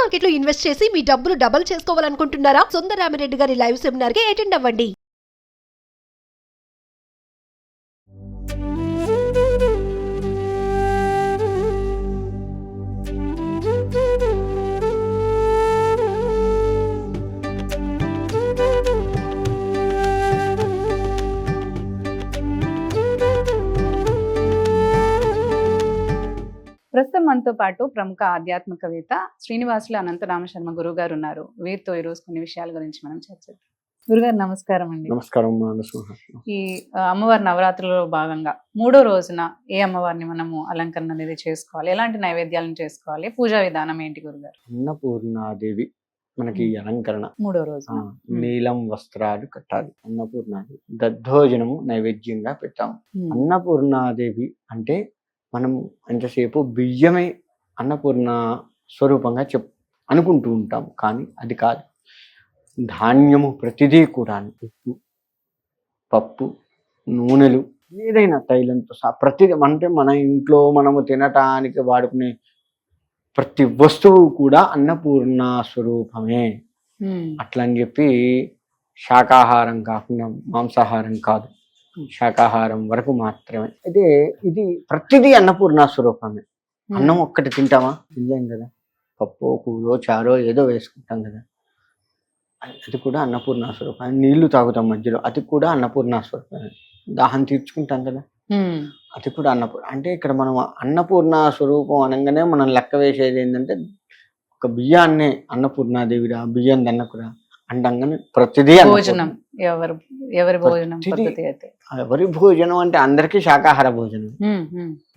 Market లో invest చేసి మీ డబ్బులు డబుల్ చేసుకోవాలనుకుంటున్నారా? సుందరరామిరెడ్డి గారి లైవ్ సెమినార్ కి అటెండ్ అవ్వండి. ప్రస్తుతం మనతో పాటు ప్రముఖ ఆధ్యాత్మికవేత్త శ్రీనివాసులు అనంతరామ శర్మ గురువు గారు ఉన్నారు. వీరితో ఈరోజు కొన్ని విషయాల గురించి మనం చర్చిద్దాం. గురుగారు నమస్కారం అండి. నమస్కారం. ఈ అమ్మవారి నవరాత్రులలో భాగంగా 3వ రోజున ఏ అమ్మవారిని మనము అలంకరణ అనేది చేసుకోవాలి, ఎలాంటి నైవేద్యాలను చేసుకోవాలి, పూజా విధానం ఏంటి గురుగారు? అన్నపూర్ణాదేవి మనకి అలంకరణ 3వ రోజు నీలం వస్త్రాలు కట్టాలి. అన్నపూర్ణాదేవి దద్దోజనము నైవేద్యంగా పెట్టాము. అన్నపూర్ణాదేవి అంటే మనం ఎంతసేపు బియ్యమే అన్నపూర్ణ స్వరూపంగా అనుకుంటూ ఉంటాం, కానీ అది కాదు. ధాన్యము ప్రతిదీ కూడా ఉప్పు, పప్పు, నూనెలు, ఏదైనా తైలంతో ప్రతిదీ అంటే మన ఇంట్లో మనము తినటానికి వాడుకునే ప్రతి వస్తువు కూడా అన్నపూర్ణ స్వరూపమే. అట్లా అని చెప్పి శాకాహారం కాకుండా మాంసాహారం కాదు, శాకాహారం వరకు మాత్రమే. అయితే ఇది ప్రతిదీ అన్నపూర్ణ స్వరూపమే. అన్నం ఒక్కటి తింటామా? తినలేం కదా. పప్పు, కూరో, చారో ఏదో వేసుకుంటాం కదా, అది కూడా అన్నపూర్ణ స్వరూపం. నీళ్లు తాగుతాం మధ్యలో, అది కూడా అన్నపూర్ణ స్వరూపమే. దాహం తీర్చుకుంటాం కదా, అది కూడా అన్నపూర్ణ. అంటే ఇక్కడ మనం అన్నపూర్ణ స్వరూపం అనగానే మనం లెక్క వేసేది ఏంటంటే ఒక బియ్యాన్నే అన్నపూర్ణాదేవిరా, బియ్యం దన్నకురా అంటంగానే ప్రతిదీ భోజనం. ఎవరి భోజనం పద్ధతి అయితే ఎవరి భోజనం అంటే అందరికీ శాకాహార భోజనం.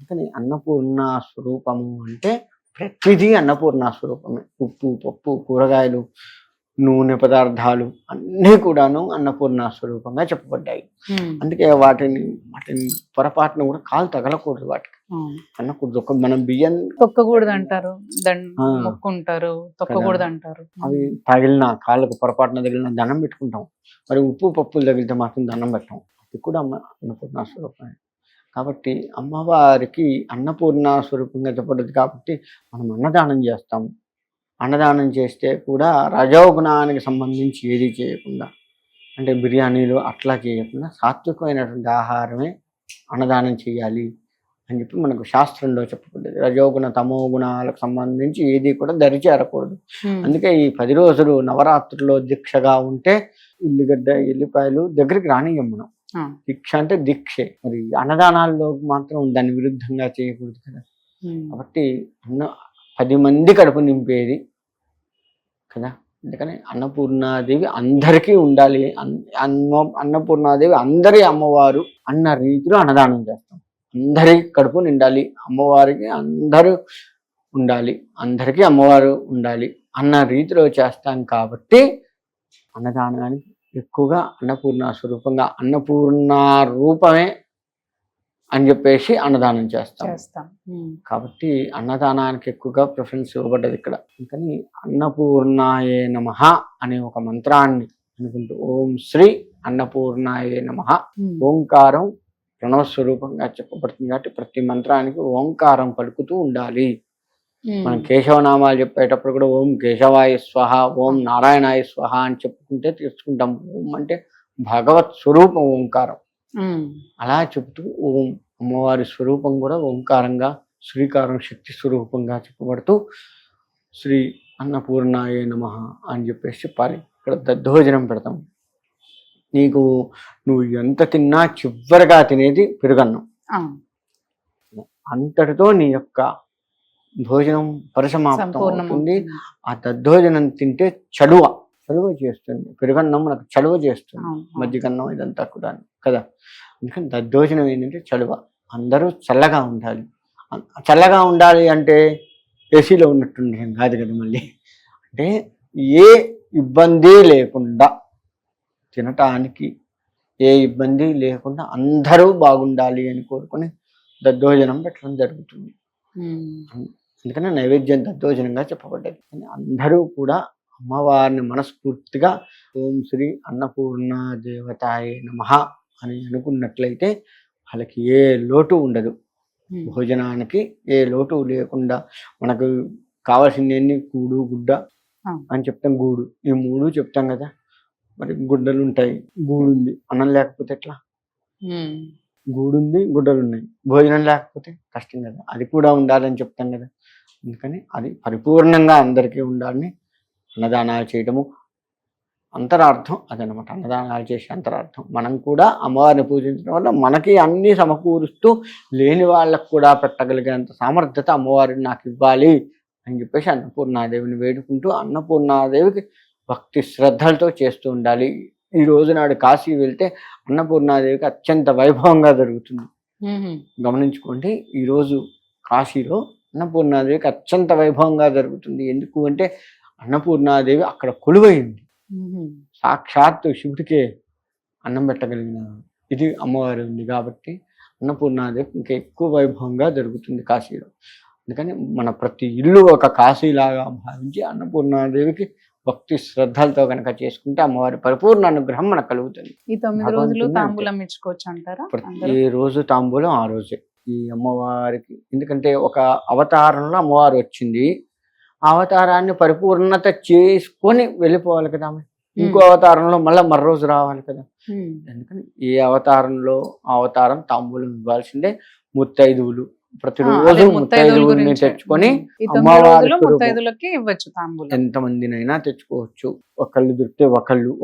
కానీ అన్నపూర్ణ స్వరూపము అంటే ప్రతిదీ అన్నపూర్ణ స్వరూపమే. ఉప్పు, పప్పు, కూరగాయలు, నూనె పదార్థాలు అన్నీ కూడాను అన్నపూర్ణ స్వరూపంగా చెప్పబడ్డాయి. అందుకే వాటిని పొరపాటును కూడా కాలు తగలకూడదు, వాటికి అనకూడదు. ఒక మనం బియ్యం తొక్కకూడదు అంటారు, మొక్కుంటారు, తొక్కకూడదు అంటారు. అవి తగిలిన కాళ్ళకు పొరపాటున తగిలిన దండం పెట్టుకుంటాం. మరి ఉప్పు, పప్పులు తగిలితే మాత్రం దండం పెట్టాం. అది కూడా అన్నపూర్ణ స్వరూపమే. కాబట్టి అమ్మవారికి అన్నపూర్ణ స్వరూపంగా చెప్పబడ్డది. కాబట్టి మనం అన్నదానం చేస్తాము. అన్నదానం చేస్తే కూడా రజోగుణానికి సంబంధించి ఏది చేయకుండా, అంటే బిర్యానీలు అట్లా చేయకుండా సాత్వికమైనటువంటి ఆహారమే అన్నదానం చేయాలి అని చెప్పి మనకు శాస్త్రంలో చెప్పబడ్డది. రజోగుణ, తమో గుణాలకు సంబంధించి ఏది కూడా దరిచేరకూడదు. అందుకే ఈ 10 రోజులు నవరాత్రుల్లో దీక్షగా ఉంటే ఉల్లిగడ్డ, ఎల్లిపాయలు దగ్గరికి రానియం మనం. దీక్ష అంటే దీక్షే. మరి అన్నదానాల్లో మాత్రం దాని విరుద్ధంగా చేయకూడదు కదా. కాబట్టి 10 మంది కడుపు నింపేది కదా. అందుకని అన్నపూర్ణాదేవి అందరికీ ఉండాలి. అన్నపూర్ణాదేవి అందరి అమ్మవారు అన్న రీతిలో అన్నదానం చేస్తాం. అందరి కడుపు నిండాలి, అమ్మవారికి అందరూ ఉండాలి, అందరికీ అమ్మవారు ఉండాలి అన్న రీతిలో చేస్తాం. కాబట్టి అన్నదానానికి ఎక్కువగా అన్నపూర్ణ స్వరూపంగా అన్నపూర్ణ రూపమే అని చెప్పేసి అన్నదానం చేస్తాం. కాబట్టి అన్నదానానికి ఎక్కువగా ప్రిఫరెన్స్ ఇవ్వబడ్డది ఇక్కడ. అందుకని అన్నపూర్ణాయే నమః అనే ఒక మంత్రాన్ని అనుకుంటూ ఓం శ్రీ అన్నపూర్ణాయే నమః, ఓంకారం ప్రణవ స్వరూపంగా చెప్పబడుతుంది. కాబట్టి ప్రతి మంత్రానికి ఓంకారం పలుకుతూ ఉండాలి. మనం కేశవనామాలు చెప్పేటప్పుడు కూడా ఓం కేశవాయ స్వహ, ఓం నారాయణాయ స్వహ అని చెప్పుకుంటే తీసుకుంటాం. ఓం అంటే భగవత్ స్వరూపం ఓంకారం. అలా చెబుతూ ఓం అమ్మవారి స్వరూపం కూడా ఓంకారంగా, శ్రీకారం శక్తి స్వరూపంగా చెప్పబడుతూ శ్రీ అన్నపూర్ణాయే నమః అని చెప్పేసి చెప్పాలి. ఇక్కడ దద్దోజనం పెడతాం. నువ్వు ఎంత తిన్నా చివరిగా తినేది పెరుగన్నం. అంతటితో నీ యొక్క భోజనం పరిసమాప్తం అవుతుంది. ఆ దద్దోజనం తింటే చలువ చేస్తుంది. పెరుగన్నం మనకు చలువ చేస్తుంది, మజ్జిగన్నం ఇదంతా కూడా కదా. అందుకని దద్దోజనం ఏంటంటే చలువ. అందరూ చల్లగా ఉండాలి. చల్లగా ఉండాలి అంటే ఏసీలో ఉన్నట్టుండడం కాదు కదా. మళ్ళీ అంటే ఏ ఇబ్బంది లేకుండా తినటానికి, ఏ ఇబ్బంది లేకుండా అందరూ బాగుండాలి అని కోరుకొని దద్దోజనం పెట్టడం జరుగుతుంది. అందుకనే నైవేద్యం దద్దోజనంగా చెప్పబడ్డది. అందరూ కూడా అమ్మవారిని మనస్ఫూర్తిగా ఓం శ్రీ అన్నపూర్ణ దేవతాయే నమః అని అనుకున్నట్లయితే వాళ్ళకి ఏ లోటు ఉండదు. భోజనానికి ఏ లోటు లేకుండా మనకు కావాల్సింది ఏంటి? కూడు గుడ్డ ఆ. అని చెప్తాం, గూడు, ఈ 3 చెప్తాం కదా. మరి గుడ్డలు ఉంటాయి, గూడు ఉంది, అన్నం లేకపోతే ఎట్లా? ఉమ్. గూడు ఉంది, గుడ్డలు ఉన్నాయి, భోజనం లేకపోతే కష్టం కదా. అది కూడా ఉండాలని చెప్తాం కదా. అందుకని అది పరిపూర్ణంగా అందరికీ ఉండాలని అన్నదానాలు చేయటము అంతరార్థం అదనమాట. అన్నదానాలు చేసే అంతరార్థం మనం కూడా అమ్మవారిని పూజించడం వల్ల మనకి అన్ని సమకూరుస్తూ లేని వాళ్ళకు కూడా పెట్టగలిగేంత సామర్థ్యత అమ్మవారిని నాకు ఇవ్వాలి అని చెప్పేసి అన్నపూర్ణాదేవిని వేడుకుంటూ అన్నపూర్ణాదేవికి భక్తి శ్రద్ధలతో చేస్తూ ఉండాలి. ఈ రోజు నాడు కాశీ వెళ్తే అన్నపూర్ణాదేవికి అత్యంత వైభవంగా జరుగుతుంది. ఉమ్. గమనించుకోండి, ఈరోజు కాశీలో అన్నపూర్ణాదేవికి అత్యంత వైభవంగా జరుగుతుంది. ఎందుకు అంటే అన్నపూర్ణాదేవి అక్కడ కొలువైంది. ఉమ్. సాక్షాత్తు శివుడికే అన్నం పెట్టగలిగిన ఇది అమ్మవారి ఉంది కాబట్టి అన్నపూర్ణాదేవి ఇంకా ఎక్కువ వైభవంగా జరుగుతుంది కాశీలో. అందుకని మన ప్రతి ఇల్లు ఒక కాశీలాగా భావించి అన్నపూర్ణాదేవికి భక్తి శ్రద్ధలతో కనుక చేసుకుంటే అమ్మవారి పరిపూర్ణ అనుగ్రహం మనకు కలుగుతుంది. ఈ 9 రోజులు భగవంతుని తాంబూలం ఇచ్చుకోవచ్చు అంటారా? ప్రతి రోజు తాంబూలం ఆ రోజే ఈ అమ్మవారికి. ఎందుకంటే ఒక అవతారంలో అమ్మవారు వచ్చింది, ఆ అవతారాన్ని పరిపూర్ణత చేసుకొని వెళ్ళిపోవాలి కదా ఆమె. ఇంకో అవతారంలో మళ్ళీ మరో రోజు రావాలి కదా. ఉమ్. ఎందుకని ఏ అవతారంలో ఆ అవతారం తాంబూలం ఇవ్వాల్సిందే. ముత్తైదువులు అదే ప్రతిరోజు ముత్తైదువుల ముత్తైదువుల్ని గురించి. తెచ్చుకొని ఈ 9 అమ్మవారి రోజులు స్వరూపం ముత్తైదులకి ఇవ్వచ్చు తాంబూలం. ఎంతమందినైనా తెచ్చుకోవచ్చు. ఒకళ్ళు దొరికితే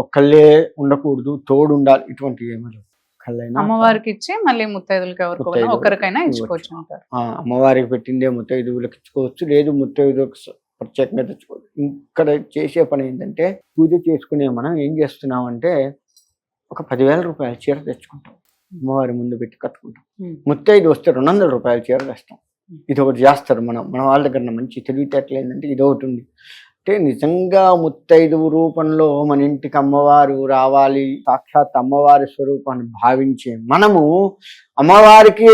ఒక్కళ్ళే ఉండకూడదు, తోడు ఉండాలి. ఇటువంటి ఏమీ లేవు. ఒకళ్ళైనా అమ్మవారికి ఇచ్చి మళ్ళీ ముత్తైదులకి ఎవరికైనా ముత్తైదువులకు ఒకరికైనా ఇవ్వచ్చు. ఇచ్చుకోవచ్చు అంటారు. అమ్మవారికి పెట్టిందే ముత్తైదువులకు ఇచ్చుకోవచ్చు, లేదు ముత్తైదువులకు ప్రత్యేకంగా తెచ్చుకోవచ్చు. ఇక్కడ చేసే పని ఏంటంటే పూజ చేసుకునే మనం ఏం చేస్తున్నామంటే ఒక 10,000 రూపాయల చీర తెచ్చుకుంటాం, అమ్మవారి ముందు పెట్టి కట్టుకుంటాం. ముత్తైదు వస్తే 200 రూపాయల చీర తెస్తాం. ఇది ఒకటి చేస్తారు మన వాళ్ళ దగ్గర మంచి తెలివితేటలు ఏంటంటే ఇది ఒకటి ఉంది. అంటే నిజంగా ముత్తైదువు రూపంలో మన ఇంటికి అమ్మవారు రావాలి, సాక్షాత్ అమ్మవారి స్వరూపాన్ని భావించే మనము అమ్మవారికి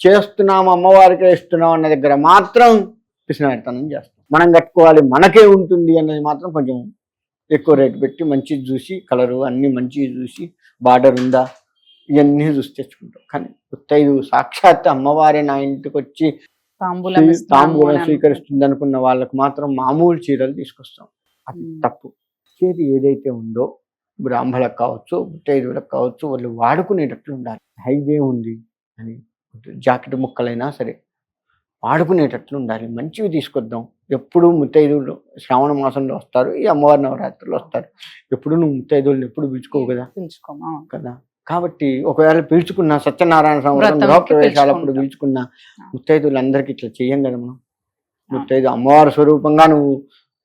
చేస్తున్నాము, అమ్మవారికే ఇస్తున్నాం అన్న దగ్గర మాత్రం పిసినారితనం చేస్తాం. మనం కట్టుకోవాలి, మనకే ఉంటుంది అన్నది మాత్రం కొంచెం ఎక్కువ రేటు పెట్టి మంచిది చూసి, కలరు అన్ని మంచిది చూసి, బార్డర్ ఉందా ఇవన్నీ చూసి తెచ్చుకుంటాం. కానీ ముత్తైదు సాక్షాత్ అమ్మవారే నా ఇంటికి వచ్చి తాంబూలం ఇస్తున్నాము తాంబూలం అని స్వీకరిస్తుంది అనుకున్న వాళ్ళకు మాత్రం మామూలు చీరలు తీసుకొస్తాం. అది తప్పు. చేతి ఏదైతే ఉందో బ్రాహ్మణులకు కావచ్చు, ముత్తైదువులకు కావచ్చు, వాళ్ళు వాడుకునేటట్లు ఉండాలి. హైదే ఉంది అని జాకెట్ ముక్కలైనా సరే వాడుకునేటట్లు ఉండాలి. మంచివి తీసుకొద్దాం. ఎప్పుడు ముత్తైదువులు శ్రావణ మాసంలో వస్తారు, ఈ అమ్మవారి నవరాత్రులు వస్తారు. ఎప్పుడు నువ్వు ముత్తైదువులను ఎప్పుడు పిలుచుకోవు కదా పిలుచుకోమా? కదా. కాబట్టి ఒకవేళ పిలుచుకున్న సత్యనారాయణ సంవత్సరం వ్రతంకి గృహప్రవేశాలప్పుడు పిలుచుకుంటాం. పిలుచుకున్న ముత్తైదువులందరికీ ఇట్లా చెయ్యం కదా మనం. ముత్తైదు అమ్మవారి స్వరూపంగా నువ్వు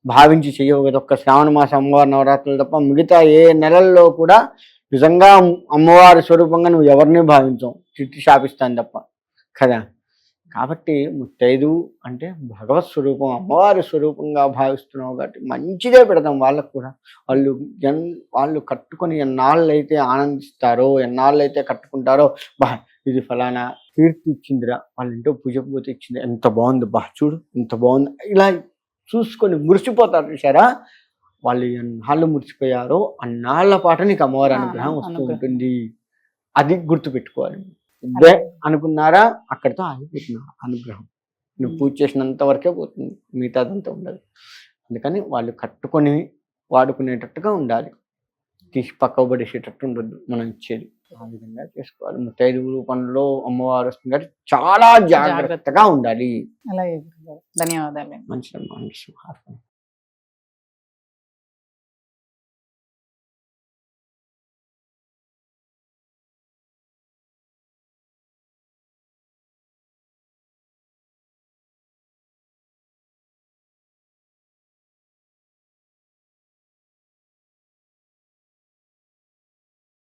భావించి చెయ్యవు కదా. ఒక్క శ్రావణ మాసం అమ్మవారి నవరాత్రులు తప్ప మిగతా ఏ నెలల్లో కూడా నిజంగా అమ్మవారి స్వరూపంగా నువ్వు ఎవరిని భావించవు, చిట్టి శాపిస్తాను తప్ప కదా. కాబట్టి ముత్తైదు అంటే భగవత్ స్వరూపం, అమ్మవారి స్వరూపంగా భావిస్తున్నావు కాబట్టి మంచిదే పెడతాం వాళ్ళకు కూడా. వాళ్ళు కట్టుకొని ఎన్నాళ్ళైతే ఆనందిస్తారో, ఎన్నాళ్ళైతే కట్టుకుంటారో, బా ఇది ఫలానా కీర్తి ఇచ్చిందిరా, వాళ్ళ ఇంట్లో పూజకు పోతే ఇచ్చింది, ఎంత బాగుంది, బా చూడు ఎంత బాగుంది, ఇలా చూసుకొని మురిసిపోతారు. చూసారా, వాళ్ళు ఎన్నాళ్ళు మురిసిపోయారో అన్నాళ్ల పాటు నీకు అమ్మవారి అనుగ్రహం వస్తూ ఉంటుంది. అది గుర్తుపెట్టుకోవాలి. ఇదే అనుకున్నారా, అక్కడితో ఆగిపోతున్నా అనుగ్రహం. నువ్వు పూజ చేసినంత వరకే పోతుంది, మిగతాదంతా ఉండదు. అందుకని వాళ్ళు కట్టుకొని వాడుకునేటట్టుగా ఉండాలి, తీసి పక్కబడేసేటట్టు ఉండద్దు మనం ఇచ్చేది. ఆ విధంగా చేసుకోవాలి. ముత్తైదు రూపంలో అమ్మవారు వస్తుంది కాబట్టి చాలా జాగ్రత్తగా ఉండాలి. అలాగే. ధన్యవాదాలు. మంచిది.